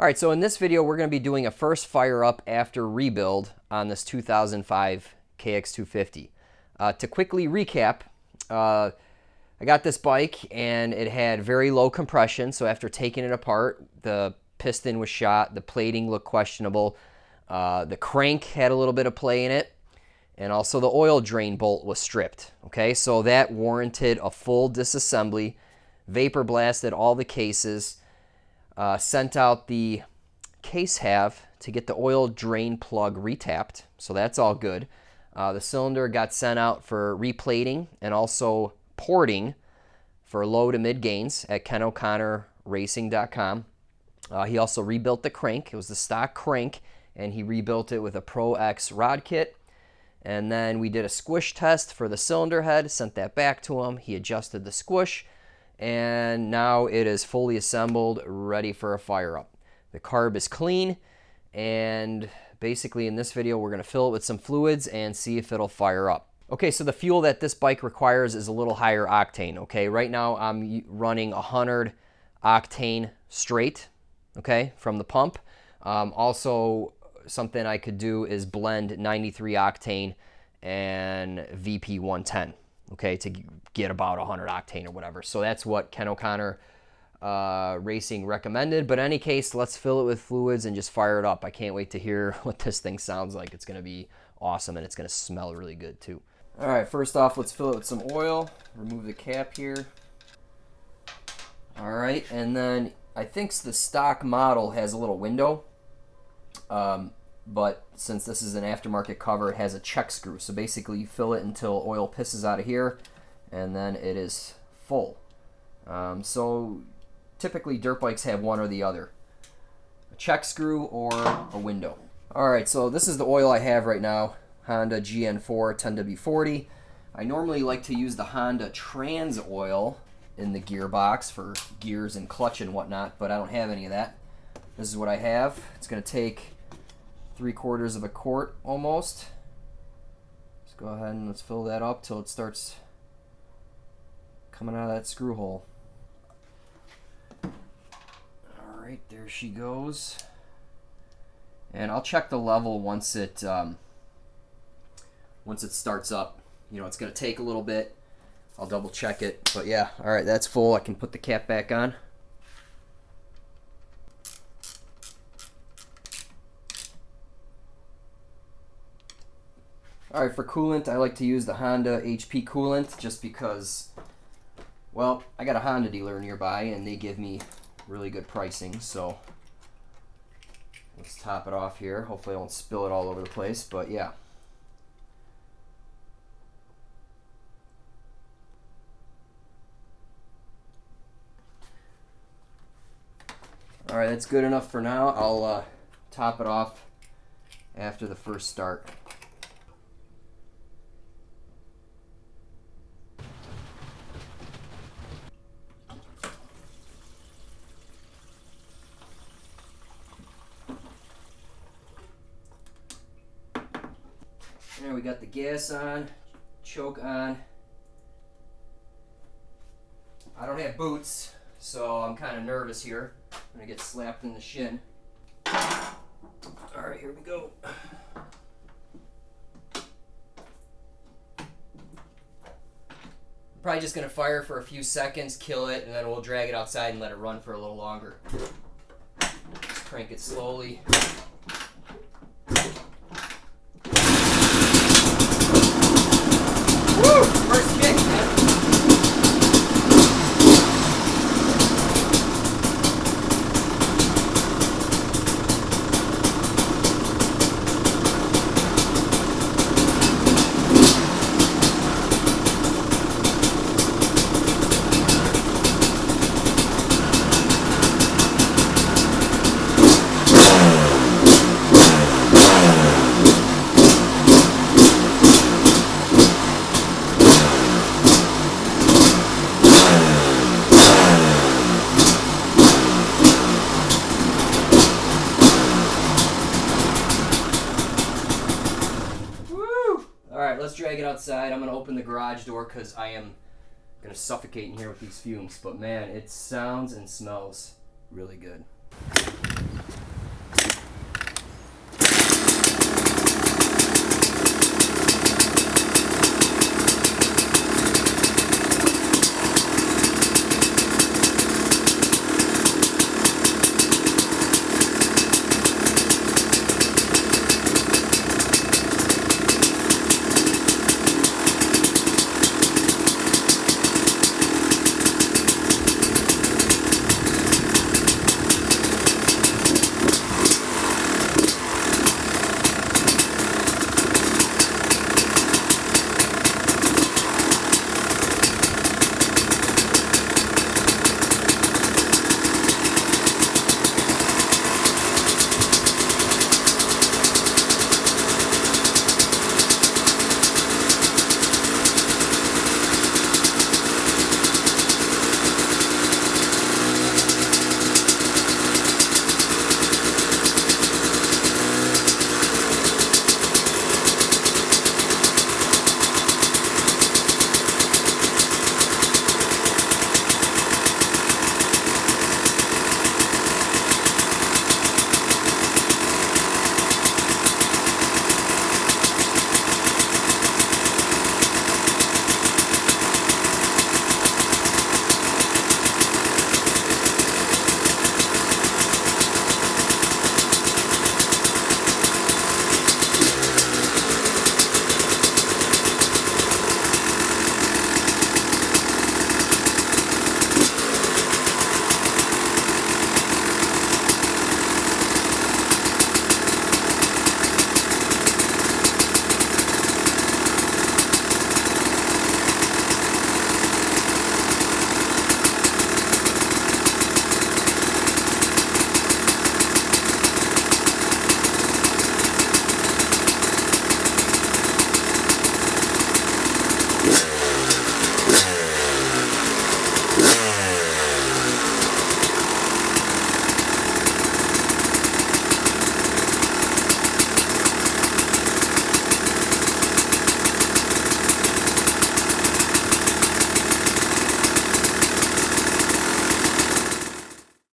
All right, so in this video, we're going to be doing a first fire up after rebuild on this 2005 KX250. To quickly recap, I got this bike and it had very low compression. So after taking it apart, the piston was shot, the plating looked questionable, the crank had a little bit of play in it, and also the oil drain bolt was stripped. Okay, so that warranted a full disassembly, vapor blasted all the cases, sent out the case halve to get the oil drain plug retapped, so that's all good. The cylinder got sent out for replating and also porting for low to mid gains at KenO'ConnorRacing.com. He also rebuilt the crank. It was the stock crank, and he rebuilt it with a Pro X rod kit. And then we did a squish test for the cylinder head, sent that back to him. He adjusted the squish, and now it is fully assembled, ready for a fire up. The carb is clean, and basically in this video we're going to fill it with some fluids and see if it'll fire up. Okay, so the fuel that this bike requires is a little higher octane. Okay, right now I'm running 100 octane straight, okay, from the pump. Also, something I could do is blend 93 octane and VP 110, okay, to get about 100 octane or whatever. So that's what Ken O'Connor Racing recommended. But in any case, let's fill it with fluids and just fire it up. I can't wait to hear what this thing sounds like. It's going to be awesome, and it's going to smell really good too. All right, first off, let's fill it with some oil. Remove the cap here. All right, and then I think the stock model has a little window. But since this is an aftermarket cover, it has a check screw. So basically you fill it until oil pisses out of here, and then it is full. So typically dirt bikes have one or the other, a check screw or a window. All right, so this is the oil I have right now, Honda GN4 10W40. I normally like to use the Honda Trans oil in the gearbox for gears and clutch and whatnot, but I don't have any of that. This is what I have. It's going to take 3/4 of a quart almost. Let's go ahead and let's fill that up till it starts coming out of that screw hole. Alright, there she goes. And I'll check the level once it starts up. You know, it's going to take a little bit. I'll double check it. But yeah, alright, that's full. I can put the cap back on. Alright, for coolant, I like to use the Honda HP coolant just because, well, I got a Honda dealer nearby and they give me really good pricing. So let's top it off here. Hopefully I won't spill it all over the place, but yeah. Alright, that's good enough for now. I'll top it off after the first start. There, we got the gas on, choke on. I don't have boots, so I'm kind of nervous here. I'm gonna get slapped in the shin. Alright, here we go. Probably just gonna fire for a few seconds, kill it, and then we'll drag it outside and let it run for a little longer. Just crank it slowly. Woo! First kick, man. Let's drag it outside. I'm going to open the garage door because I am going to suffocate in here with these fumes. But man, it sounds and smells really good.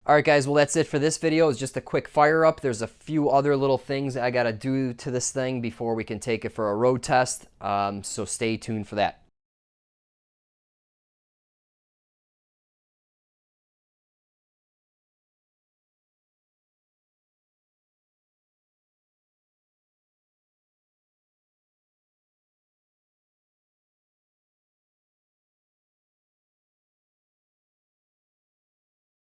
All right, guys, well, that's it for this video. It's just a quick fire up. There's a few other little things I got to do to this thing before we can take it for a road test, so stay tuned for that.